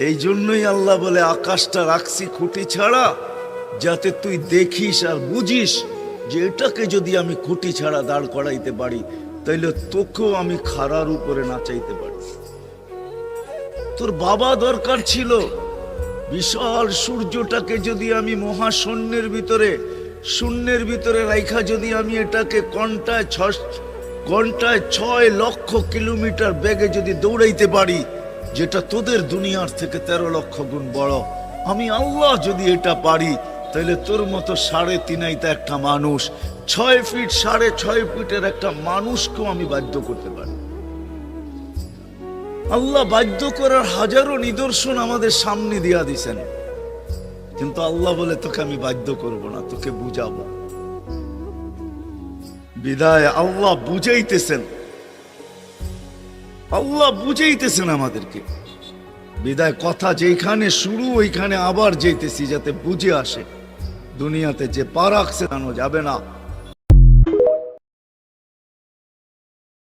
এই জন্যই আল্লাহ বলে আকাশটা রাখছি খুঁটি ছাড়া, যাতে তুই দেখিস আর বুঝিস যে এটাকে যদি আমি খুঁটি ছাড়া দাঁড় করাইতে পারি, তাইলে তোকেও আমি খাড়ার উপরে নাচাইতে পারি। তোর বাবা দরকার ছিল বিশাল সূর্যটাকে যদি আমি মহাশূন্যের ভিতরে রাইখা যদি আমি এটাকে ঘন্টায় 6 লক্ষ কিলোমিটার বেগে যদি দৌড়াইতে পারি, যেটা তোদের দুনিয়ার থেকে 13 লক্ষ গুণ বড়, আমি আল্লাহ যদি এটা পারি, তাহলে তোর মতো 3.5 একটা মানুষ, 6 ফিট 6.5 ফিটের একটা মানুষকেও আমি বাধ্য করতে পারি। আল্লাহ বাধ্য করার হাজারো নিদর্শন আমাদের সামনে দিয়া দিছেন, কিন্তু আল্লাহ বলে তোকে আমি বাধ্য করব না, তোকে বুঝাবো। বিদায় আল্লাহ বুঝাইতেছেন আমাদেরকে। বিদায় কথা যেখানে শুরু ওইখানে আবার যেতেছি, যাতে বুঝে আসে। দুনিয়াতে যে পা রাখছে জানো যাবে না।